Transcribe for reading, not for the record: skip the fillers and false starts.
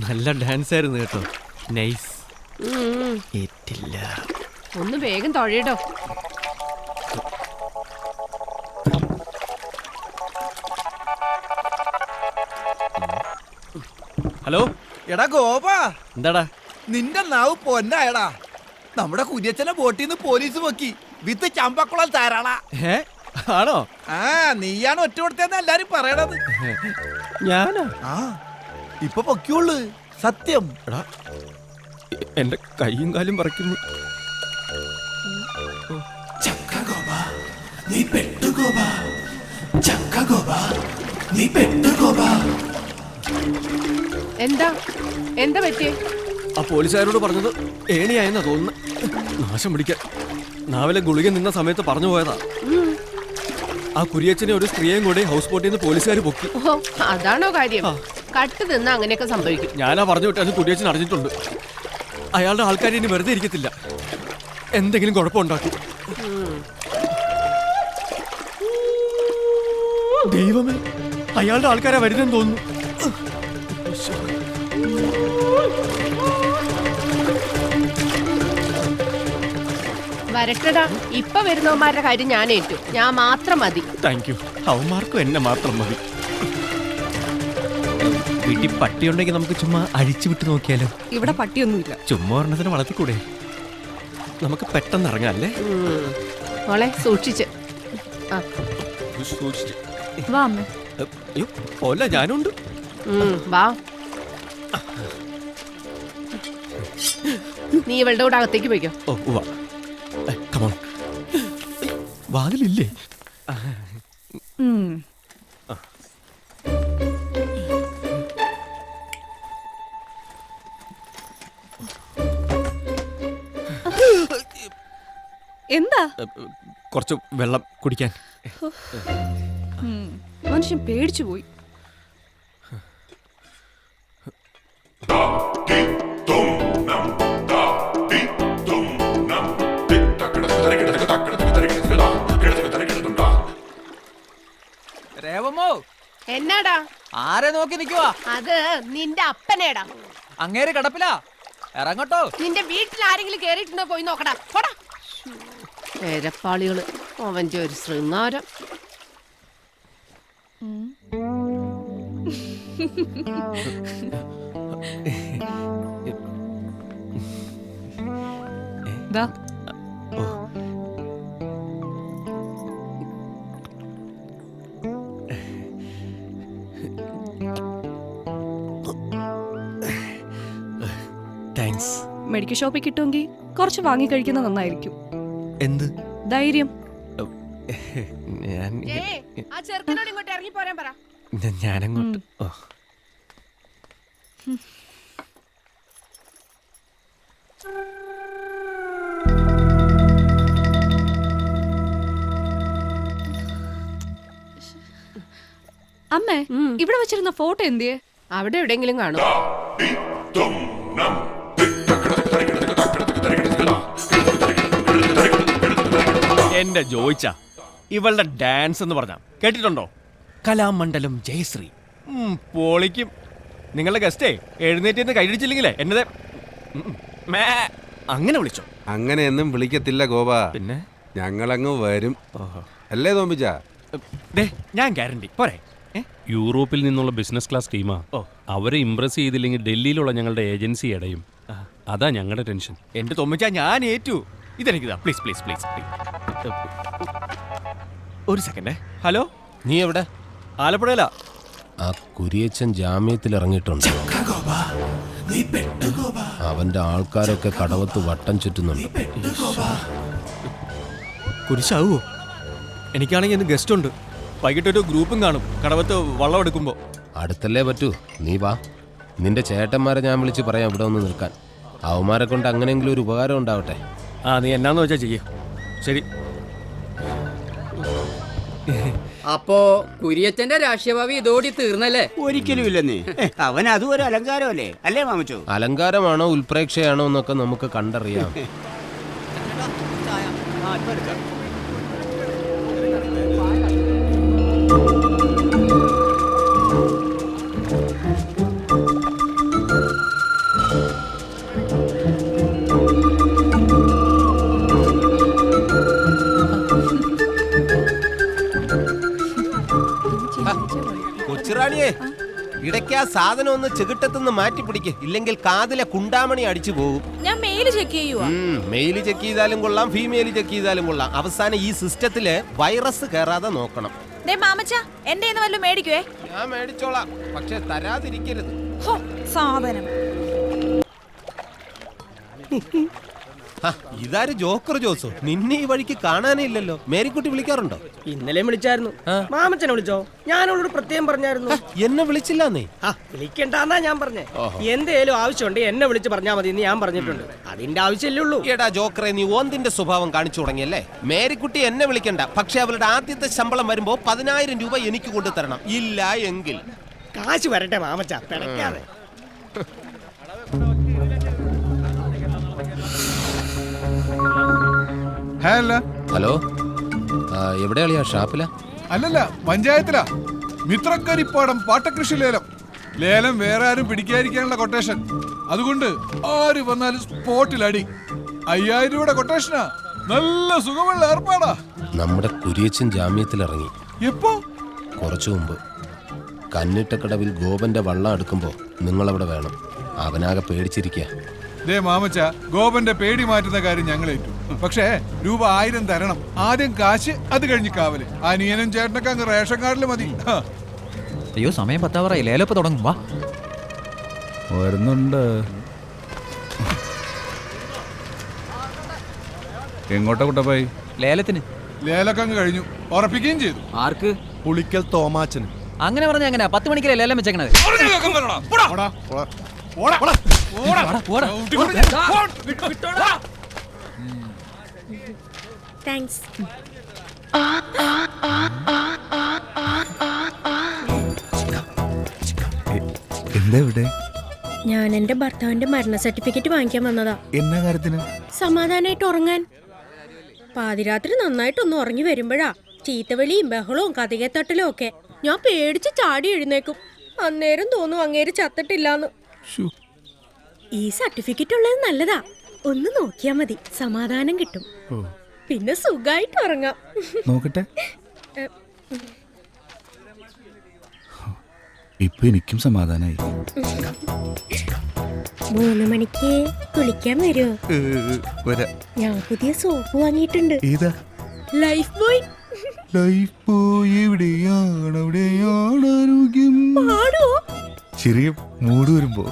നല്ല ഡാൻസ് ആയിരുന്നു കേട്ടോ. നൈസ്. ഏറ്റില്ല. ഒന്ന് വേഗം തൊഴയിടോ. ഹലോ എടാ ഗോപാ, എന്താടാ? നിന്റെ നാവ് പൊന്നായടാ. നമ്മുടെ കുര്യച്ചനെ ബോട്ടിൽ നിന്ന് പോലീസ് പൊക്കി വിത്ത് ചമ്പക്കുളം താരാളാ. ആണോ? ആ, നീയാണ് ഒറ്റ കൊടുത്തതെന്ന് എല്ലാരും പറയണത്. ഞാനാ? ആ, ഇപ്പൊ പൊക്കിയുള്ളു, സത്യം. എടാ, എന്റെ കൈയും കാലും പറിക്കുന്നു. എന്താ എന്താ പറ്റിയേ? ആ പോലീസുകാരോട് പറഞ്ഞത് ഏണിയായെന്നാ തോന്നുന്നു. നാശം പിടിക്കാൻ നാവിലെ ഗുളിക നിന്ന സമയത്ത് പറഞ്ഞു പോയതാ. ആ കുരിയച്ചനെ ഒരു സ്ത്രീയെയും കൂടെ ഹൗസ് ബോട്ടിൽ നിന്ന് പോലീസുകാർ പൊക്കി. ഓ, അതാണോ കാര്യം? കട്ട് നിന്ന് അങ്ങനെയൊക്കെ സംഭവിക്കും. ഞാനാ പറഞ്ഞു വിട്ടത്. കുരിയച്ചൻ അറിഞ്ഞിട്ടുണ്ട്. അയാളുടെ ആൾക്കാർ ഇനി വെറുതെ ഇരിക്കത്തില്ല, എന്തെങ്കിലും കുഴപ്പമുണ്ടാക്കും. ദൈവമേ, അയാളുടെ ആൾക്കാരാ വരുന്നെന്ന് തോന്നുന്നു. വരട്ടടാ, ഇപ്പൊ വരുന്നവന്മാരുടെ കാര്യം ഞാൻ ഏറ്റു. ഞാൻ മാത്രം മതി. Thank you. അവന്മാർക്കും എന്നെ മാത്രം മതി. വീട്ടിൽ പട്ടിയുണ്ടെങ്കിൽ നമുക്ക് ചുമ്മാ അഴിച്ചു വിട്ട് നോക്കിയാലോ? ഇവിടെ പട്ടിയൊന്നുമില്ല. ചുമ്മാ ഒരെണ്ണത്തിന് വളർത്തിക്കൂടെ? നമുക്ക് പെട്ടെന്ന് ഇറങ്ങാല്ലേ? മോളെ സൂക്ഷിച്ച്. വാ അമ്മ. അയ്യോ പോല, ഞാനുണ്ട്. വാ. നീ ഇവളുടെ കൂടെ അകത്തേക്ക് പോയിക്കോ. ഓ വാ. കമോൺ. വാതിലില്ലേ? എന്താ? കുറച്ച് വെള്ളം കുടിക്കാൻ. മനുഷ്യൻ പേടിച്ചു പോയി. രേവമോ, എന്നാടാ? ആരെ നോക്കി നിക്കുവാ? അത് നിന്റെ അപ്പനേടാ. അങ്ങേര് കിടപ്പിലാ, ഇറങ്ങട്ടോ. നിന്റെ വീട്ടിൽ ആരെങ്കിലും കേറിയിട്ടുണ്ടോ? പോയി നോക്കടാ. പോടാ. പേരപ്പാളികള്. അവന്റെ ഒരു ശൃംഗാരം. താങ്ക്സ്. മെഡിക്കൽ ഷോപ്പിൽ കിട്ടുമെങ്കിൽ കുറച്ച് വാങ്ങി കഴിക്കുന്നത് നന്നായിരിക്കും. എന്ത് ധൈര്യം? ആ ചെറുക്കനോട് ഇങ്ങോട്ട് ഇറങ്ങി പോരാൻ പറ. ഞാനങ്ങോട്ട്. അമ്മേ, ഇവിടെ വെച്ചിരുന്ന ഫോട്ടോ എന്തിയെ? അവിടെ എവിടെയെങ്കിലും കാണും. എന്റെ ജോയിച്ച, ഇവളുടെ ഡാൻസ് എന്ന് പറഞ്ഞ കേട്ടിട്ടുണ്ടോ? കലാമണ്ഡലം ജയശ്രീ. പൊളിക്കും. നിങ്ങളുടെ ഗസ്റ്റേ എഴുന്നേറ്റ് കൈയടിച്ചില്ലെങ്കിലേ എന്നതേ അങ്ങനെ വിളിച്ചോ? അങ്ങനെയൊന്നും വിളിക്കത്തില്ല ഗോപ. പിന്നെ ഞങ്ങളങ്ങ് വരും. അല്ലേ തോമ്പിച്ച? ഞാൻ ഗ്യാരണ്ടി പോരെ. യൂറോപ്പിൽ നിന്നുള്ള ബിസിനസ് ക്ലാസ് ടീമാ. അവരെ ഇംപ്രസ് ചെയ്തില്ലെങ്കിൽ ഡൽഹിയിലുള്ള ഞങ്ങളുടെ ഏജൻസി അടയും. അതാ ഞങ്ങളുടെ ടെൻഷൻ. എന്റെ തോമ്പിച്ച, ഞാൻ ഏറ്റു. ഇതെനിക്ക് പ്ലീസ് പ്ലീസ് പ്ലീസ്. ഒരു സെക്കൻഡേ. ഹലോ, നീ എവിടെ? ആലപ്പുഴയിലാ. ആ കുരിയച്ചൻ ജാമ്യത്തിൽ ഇറങ്ങിയിട്ടുണ്ട്. അവന്റെ ആൾക്കാരൊക്കെ കടവത്ത് വട്ടം ചുറ്റുന്നുണ്ട്. കുരിശാവോ? എനിക്കാണെങ്കിൽ ഇന്ന് ഗസ്റ്റ് ഉണ്ട്. വൈകിട്ടൊരു ഗ്രൂപ്പും കാണും കടവത്ത് വള്ളം എടുക്കുമ്പോ. അടുത്തല്ലേ പറ്റൂ. നീ വാ. നിന്റെ ചേട്ടന്മാരെ ഞാൻ വിളിച്ച് പറയാം ഇവിടെ ഒന്ന് നിൽക്കാൻ. അവന്മാരെ കൊണ്ട് അങ്ങനെയെങ്കിലും ഒരു ഉപകാരം ഉണ്ടാവട്ടെ. നീ എന്നാന്ന് വെച്ചാ ചെയ്യ. ശരി. അപ്പോ കുര്യച്ചന്റെ രാഷ്ട്രീയഭാവി ഇതോടി തീർന്നല്ലേ? ഒരിക്കലും ഇല്ലെന്നേ. അവൻ അതും ഒരു അലങ്കാരമല്ലേ, അല്ലേ മാമച്ചോ? അലങ്കാരമാണോ ഉൽപ്രേക്ഷയാണോ എന്നൊക്കെ നമുക്ക് കണ്ടറിയാം. കൊച്ചുറാണിയെ ഇടയ്ക്ക് ആ സാധനം ഒന്ന് ചെകിട്ടത്തുനിന്ന് മാറ്റി പിടിക്ക്, ഇല്ലെങ്കിൽ കാതിലെ കുണ്ടാമണി അടിച്ചു പോകും. ഞാൻ മെയിൽ ചെക്ക് ചെയ്യുവാ. മെയിൽ ചെക്ക് ചെയ്താലും കൊള്ളാം, ഫീമെയിൽ ചെക്ക് ചെയ്താലും കൊള്ളാം. അവസാനം ഈ സിസ്റ്റത്തില് വൈറസ് കയറാതെ നോക്കണം. മാമച്ച എന്റെ വല്ലതും മേടിക്കുവേ. ഞാൻ മേടിച്ചോളാം, പക്ഷെ തരാതിരിക്കരുത്. സാധനം. ഇതാര് ജോക്കർ ജോസോ? നിന്നെ ഈ വഴിക്ക് കാണാനേ ഇല്ലല്ലോ. മേരിക്കുട്ടി വിളിക്കാറുണ്ടോ? ഇന്നലെ വിളിച്ചായിരുന്നു. മാമച്ചനെ വിളിച്ചോ? ഞാൻ അവളോട് പ്രത്യേകം പറഞ്ഞായിരുന്നു. എന്നെ വിളിച്ചില്ലെന്നേ. വിളിക്കണ്ടെന്നാ ഞാൻ പറഞ്ഞേ. എന്തേലും ആവശ്യമുണ്ട് എന്നെ വിളിച്ച് പറഞ്ഞാ മതി എന്ന് ഞാൻ പറഞ്ഞിട്ടുണ്ട്. അതിന്റെ ആവശ്യമല്ലേ ഉള്ളൂ. എടാ ജോക്കറെ, നീ ഓന്തിന്റെ സ്വഭാവം കാണിച്ചു തുടങ്ങിയല്ലേ. മേരിക്കുട്ടി എന്നെ വിളിക്കണ്ട, പക്ഷെ അവളുടെ ആദ്യത്തെ ശമ്പളം വരുമ്പോ 10,000 രൂപ എനിക്ക് കൊണ്ടുതരണം. ഇല്ല എങ്കിൽ കാശ് വരട്ടെ മാമച്ച, പിടയ്ക്കാതെ. ഹലോ, എവിടെയാളിയാ? ഷാപ്പിലാ? അല്ലല്ല, പഞ്ചായത്തിലാ. മിത്രക്കരിപ്പാടം പാട്ടകൃഷി ലേലം. ലേലം വേറെ ആരും പിടിക്കാതിരിക്കാനുള്ള കൊട്ടേഷൻ. അതുകൊണ്ട് ആര് വന്നാലും സ്പോട്ടിൽ അടി. 5000 രൂപയുടെ കൊട്ടേഷനാ. നല്ല സുഖമുള്ള ഏർപ്പാടാ. നമ്മുടെ കുരിയച്ചൻ ജാമ്യത്തിലിറങ്ങി. എപ്പോ? കുറച്ചു മുമ്പ്. കന്നിട്ടക്കടവിൽ ഗോപന്റെ വള്ളം എടുക്കുമ്പോ നിങ്ങളവിടെ വേണം. അവനാകെ പേടിച്ചിരിക്കുക. ദേ മാമച്ച, ഗോപന്റെ പേടി മാറ്റുന്ന കാര്യം ഞങ്ങൾ ഏറ്റു. പക്ഷേ രൂപ 1000 തരണം. ആദ്യം കാശ്, അത് കഴിഞ്ഞ് കാവല്. അനിയനും ചേട്ടനൊക്കെ അങ്ങ് റേഷൻ കാർഡിൽ മതി. അയ്യോ, സമയം 10 ലേലപ്പ് തുടങ്ങും. വാ, വരുന്നുണ്ട്. എങ്ങോട്ടാ കുട്ടപ്പായി? ലേലത്തിന്. ലേലൊക്കെ അങ്ങ് കഴിഞ്ഞു, ഉറപ്പിക്കുകയും ചെയ്തു. ആർക്ക്? പുളിക്കൽ തോമാച്ചന്. അങ്ങനെ പറഞ്ഞ എങ്ങനെയാ 10 മണിക്കല്ലേ ലേലം വെച്ചേക്കണത്? താങ്ക്സ്. എന്താ ഇവിടെ? ഞാൻ എന്റെ ഭർത്താവിന്റെ മരണ സർട്ടിഫിക്കറ്റ് വാങ്ങിക്കാൻ വന്നതാ. എന്നാ കാര്യത്തിന്? സമാധാനായിട്ട് ഉറങ്ങാൻ. പാതിരാത്രി നന്നായിട്ടൊന്ന് ഉറങ്ങി വരുമ്പോഴാ ചീത്തവിളിയും ബഹളവും കഥകത്തട്ടലും ഒക്കെ. ഞാൻ പേടിച്ച് ചാടി എഴുന്നേക്കും. അന്നേരം തോന്നും അങ്ങേര് ചത്തിട്ടില്ലാന്ന്. ഈ സർട്ടിഫിക്കറ്റ് ഉള്ളത് നല്ലതാ. ഒന്ന് നോക്കിയാ മതി, സമാധാനം കിട്ടും. പിന്നെ സുഖായിട്ട് ഉറങ്ങാം. നോക്കട്ടെ. ഇപ്പൊ എനിക്കും സമാധാനായി. 3 മണിക്ക് കുളിക്കാൻ വരുമോ? ഞാൻ പുതിയ സോപ്പ് വാങ്ങിയിട്ടുണ്ട്. ഏതാ? Life boy. ലൈഫ് ബോയ് എവിടെയാണ്, എവിടെയാണ് ആരോഗ്യം? പാടുവോ? ചെറിയ മൂട് വരുമ്പോ.